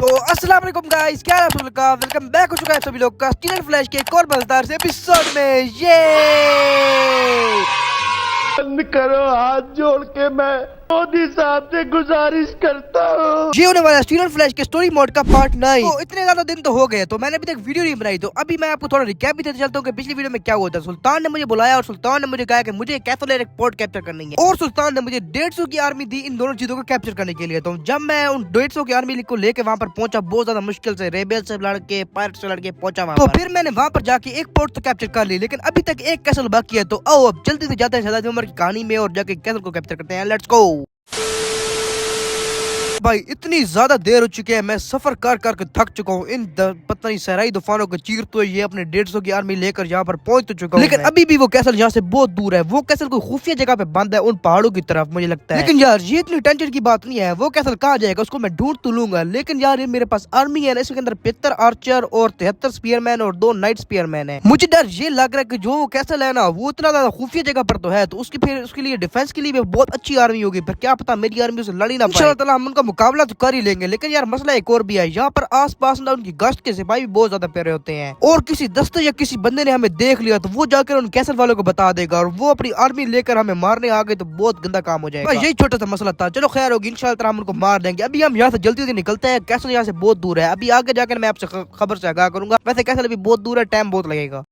तो अस्सलाम वालेकुम गाइस, क्या हाल है आप लोगों का। वेलकम बैक हो चुका है सभी लोग का स्टील फ्लैश के एक और मजेदार से एपिसोड में। ये बंद करो, हाथ जोड़ के मैं मोदी साहब से गुजारिश करता हूँ। ये होने वाला है स्टील फ्लैश के स्टोरी मोड का पार्ट 9। तो इतने ज्यादा दिन तो हो गए तो मैंने अभी तक वीडियो नहीं बनाई, तो अभी मैं आपको थोड़ा रिकैप भी देते चलता हूँ कि पिछली वीडियो में क्या हुआ था। सुल्तान ने मुझे बुलाया और सुल्तान ने मुझे कहा कि मुझे कैथोलिक पोर्ट कैप्चर करनी है, और सुल्तान ने मुझे 150 की आर्मी दी इन दोनों चीजों को कैप्चर करने के लिए। तो जब मैं उन 150 की आर्मी को लेकर वहाँ पर पहुंचा, बहुत ज्यादा मुश्किल से रेबेल से लड़के पायरेट से लड़के पहुंचा वहाँ, तो फिर मैंने वहाँ पर जाके एक पोर्ट तो कैप्चर कर ली, लेकिन अभी तक एक कैसल बाकी है। तो आओ अब जल्दी से जाते हैं शहजादी उमर की कहानी में और जाके कैसल को कैप्चर करते हैं। लेट्स गो भाई। इतनी ज्यादा देर हो चुकी है, मैं सफर कर कर थक चुका हूँ। इन पता नहीं सहराई तूफानों को चीरते हुए ये अपने 150 की आर्मी लेकर यहाँ पर पहुंच तो चुका हूँ, लेकिन अभी भी वो कैसल यहाँ से बहुत दूर है। वो कैसल कोई खुफिया जगह पे बंद है उन पहाड़ों की तरफ, मुझे लगता है। लेकिन यार ये इतनी टेंशन की बात नहीं है, वो कैसल कहाँ जाएगा उसको मैं ढूंढ तो लूंगा। लेकिन यार ये मेरे पास आर्मी है, इसके अंदर 75 आर्चर और 73 स्पीयरमैन और 2 नाइट स्पीयरमैन है। मुझे डर ये लग रहा है कि जो वो कैसल है ना, वो इतना ज्यादा खुफिया जगह पर तो है, तो उसकी फिर उसके लिए डिफेंस के लिए भी बहुत अच्छी आर्मी होगी। फिर क्या पता मेरी आर्मी उसे लड़ी ना पाए। इंशाल्लाह हम उनका मुकाबला तो कर ही लेंगे। लेकिन यार मसला एक और भी है, यहाँ पर आसपास ना उनकी गश्त के सिपाही भी बहुत ज्यादा प्यारे होते हैं, और किसी दस्ते या किसी बंदे ने हमें देख लिया तो वो जाकर उन कैसल वालों को बता देगा और वो अपनी आर्मी लेकर हमें मारने आ गए तो बहुत गंदा काम हो जाएगा। यही छोटा सा मसला था, चलो खैर होगी, इंशाल्लाह हम उनको मार देंगे। अभी हम यहाँ से जल्दी जल्दी निकलते हैं, कैसल यहाँ से बहुत दूर है। अभी आगे जाकर मैं आपसे खबर से आगाह करूंगा। वैसे कैसल अभी बहुत दूर है, टाइम बहुत लगेगा।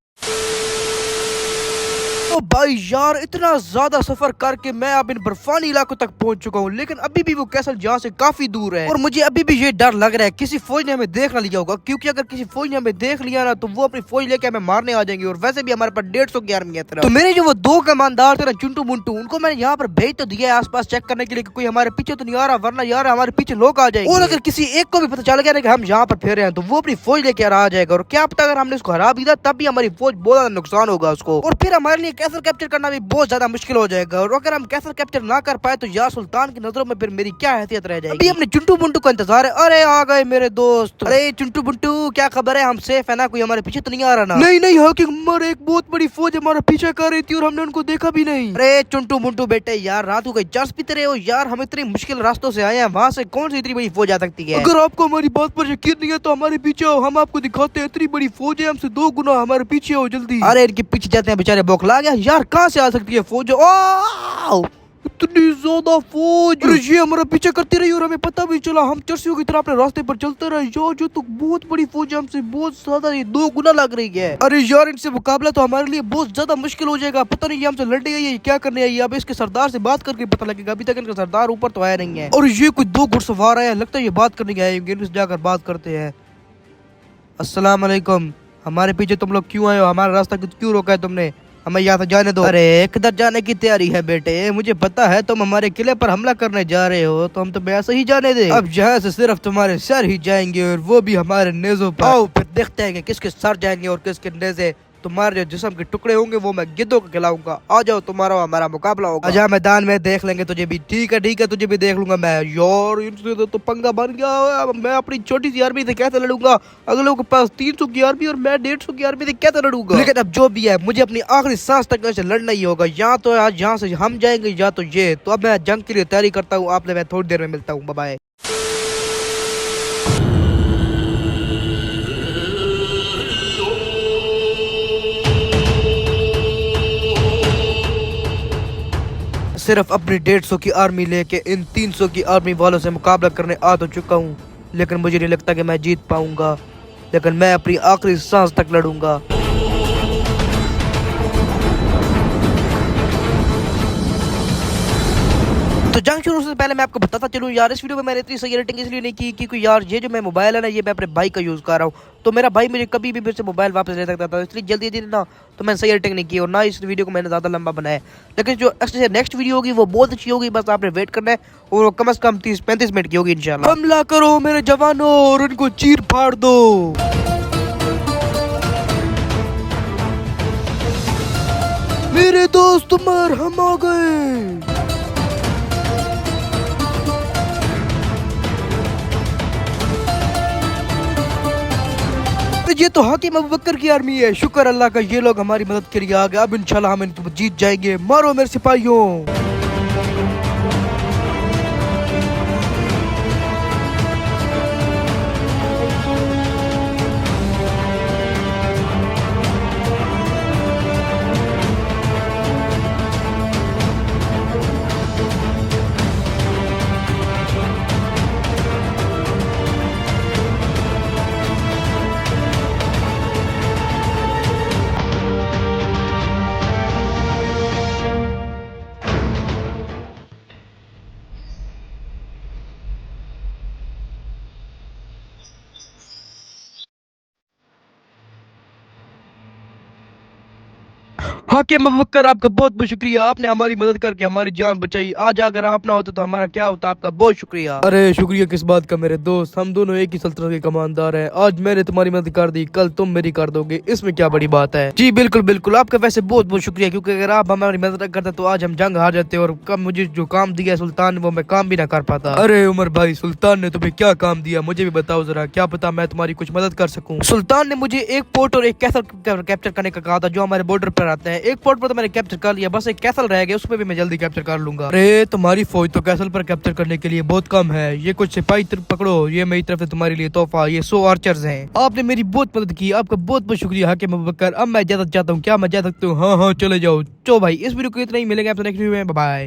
तो भाई यार इतना ज्यादा सफर करके मैं अब इन बर्फानी इलाकों तक पहुंच चुका हूँ, लेकिन अभी भी वो कैसल जहाँ से काफी दूर है, और मुझे अभी भी ये डर लग रहा है किसी फौज ने हमें देख ना लिया होगा, क्योंकि अगर किसी फौज ने हमें देख लिया ना तो वो अपनी फौज लेके हमें मारने आ जाएंगे। और वैसे भी हमारे पास 150 की आर्मी है। तो मेरे जो वो 2 कमांडर थे ना, चुंटू मुंटू, उनको मैंने यहाँ पर भेज तो दिया है आसपास चेक करने के लिए कि कोई हमारे पीछे तो नहीं आ रहा, वरना यार हमारे पीछे लोग आ जाएंगे। और अगर किसी एक को भी पता चल गया ना कि हम यहाँ पर फेरे हैं तो वो अपनी फौज लेके आ जाएगा, और क्या पता अगर हमने उसको हरा भी दिया तब भी हमारी फौज बहुत ज्यादा नुकसान होगा उसको, और फिर हमारे लिए कैसल कैप्चर करना बहुत ज्यादा मुश्किल हो जाएगा। और अगर हम कैसल कैप्चर ना कर पाए तो यार सुल्तान की नजरों में फिर मेरी क्या हैसियत रह जाएगी। अभी अपने चुंटू बुंटू का इंतजार है। अरे आ गए मेरे दोस्त। अरे चुंटू बुंटू क्या खबर है, हम सेफ है ना, कोई हमारे पीछे तो नहीं आ रहा ना। नहीं नहीं हकीम, हमारे एक बहुत बड़ी फौज हमारा पीछा कर रही थी और हमने उनको देखा भी नहीं। अरे चुंटू बुंटू बेटे यार रात को चर्च पीते रहे हो यार, हम इतनी मुश्किल रास्तों से आए हैं, वहाँ से कौन सी इतनी बड़ी फौज आ सकती है। अगर आपको हमारी बात पर यकीन नहीं है तो हमारे पीछे आओ, हम आपको दिखाते हैं इतनी बड़ी फौज है, हमसे 2 गुना, हमारे पीछे आओ जल्दी। अरे इनके पीछे जाते हैं बेचारे, बौखला गया यार, कहाँ से आ सकती है फौज। इतनी ज्यादा फौज, ये हमारा पीछे करती रही और हमें पता भी चला। हम चर्सियों की तरह अपने रास्ते पर चलते रहे यार, जो तो बहुत बड़ी फौज है, हमसे बहुत ज्यादा 2 गुना लग रही है। अरे यार इनसे मुकाबला तो हमारे लिए बहुत ज्यादा मुश्किल हो जाएगा। पता नहीं ये हमसे लड़ने आई है क्या करने आई है, अब इसके सरदार से बात करके पता लगेगा। अभी तक इनका सरदार ऊपर तो आया नहीं है, और ये कोई 2 घुड़सवार आया, लगता है ये बात करने आए होंगे। इनसे जाकर बात करते हैं। अस्सलाम वालेकुम, हमारे पीछे तुम लोग क्यों आए हो, हमारा रास्ता क्यों रोका है तुमने, हमें यहाँ से जाने दो। अरे किधर जाने की तैयारी है बेटे, मुझे पता है तुम हमारे किले पर हमला करने जा रहे हो, तो हम तो ऐसे ही जाने दे। अब यहाँ से सिर्फ तुम्हारे सर ही जाएंगे और वो भी हमारे नेज़ों पर। आओ फिर देखते हैं कि किसके सर जाएंगे और किसके नेज़े। तुम्हारे जो जिस्म के टुकड़े होंगे वो मैं गिद्धों को खिलाऊंगा। आ जाओ, तुम्हारा हमारा मुकाबला होगा। आजा मैदान में, देख लेंगे तुझे भी। ठीक है तुझे भी देख लूंगा मैं। यार इनसे तो पंगा बन गया, मैं अपनी छोटी सी आर्मी से कैसे लड़ूंगा, अगलों के पास 300 की आर्मी और मैं 150 की आर्मी से कैसे लड़ूंगा। लेकिन अब जो भी है मुझे अपनी आखिरी सांस तक ऐसे लड़ना ही होगा। यहाँ तो आज यहाँ से हम जाएंगे या तो ये, तो अब मैं जंग के लिए तैयारी करता हूँ। आपसे मैं थोड़ी देर में मिलता हूँ, बाय बाय। सिर्फ अपनी 150 की आर्मी लेके इन 300 की आर्मी वालों से मुकाबला करने आ तो चुका हूँ, लेकिन मुझे नहीं लगता कि मैं जीत पाऊंगा। लेकिन मैं अपनी आखिरी सांस तक लड़ूंगा। तो जंग शुरू से पहले मैं आपको बताता चलूं यार, इस वीडियो में मैंने इतनी सही रेटिंग इसलिए नहीं की क्योंकि यार ये जो मैं मोबाइल है ना, ये मैं अपने भाई का यूज़ कर रहा हूँ, तो मेरा भाई मुझे कभी भी मेरे से मोबाइल वापस ले सकता था, इसलिए जल्दी जल्दी ना तो मैंने सही रेटिंग नहीं की और ना इस वीडियो को मैंने ज़्यादा लंबा बनाया। लेकिन जो नेक्स्ट वीडियो होगी वो बहुत अच्छी होगी, बस आपने वेट करना है, और कम से कम 30-35 मिनट की होगी इंशाल्लाह। हमला करो मेरे जवानों और उनको चीर फाड़ दो। मेरे दोस्त उमर, हम आ गए। ये तो हाकिम अबू बकर की आर्मी है, शुक्र अल्लाह का ये लोग हमारी मदद के लिए आ गए। अब इंशाल्लाह हम इनको जीत जाएंगे। मारो मेरे सिपाहियों। हाकिम अबूबकर, आपका बहुत बहुत शुक्रिया, आपने हमारी मदद करके हमारी जान बचाई। आज अगर आप ना होते तो हमारा क्या होता। आपका बहुत शुक्रिया। अरे शुक्रिया किस बात का मेरे दोस्त, हम दोनों एक ही सल्तनत के कमानदार हैं। आज मैंने तुम्हारी मदद कर दी, कल तुम मेरी कर दोगे, इसमें क्या बड़ी बात है। जी बिल्कुल बिल्कुल, आपका वैसे बहुत बहुत शुक्रिया, क्योंकि अगर आप हमारी मदद करते तो आज हम जंग हार जाते और कब मुझे जो काम दिया सुल्तान ने वो मैं काम भी ना कर पाता। अरे उमर भाई, सुल्तान ने तुम्हें क्या काम दिया मुझे भी बताओ जरा, क्या पता मैं तुम्हारी कुछ मदद कर सकूं। सुल्तान ने मुझे एक पोर्ट और एक कैसल कैप्चर करने का कहा था जो हमारे बॉर्डर पर आते हैं। एक पोर्ट पर तो मैंने कैप्चर कर लिया, बस एक कैसल रह गया, उसमें भी मैं जल्दी कैप्चर कर लूंगा। अरे तुम्हारी फौज तो कैसल पर कैप्चर करने के लिए बहुत कम है, ये कुछ सिपाही पकड़ो, ये मेरी तरफ से तुम्हारे लिए तोहफा, ये 100 आर्चर्स हैं। आपने मेरी बहुत मदद की, आपका बहुत बहुत शुक्रिया हाकिम अबूबकर। अब मैं इजाजत चाहता हूँ, क्या मैं जा सकता हूँ? हाँ हाँ चले जाओ। चलो भाई, इस वीडियो को इतना ही, मिलेंगे आपसे नेक्स्ट वीडियो में, बाय।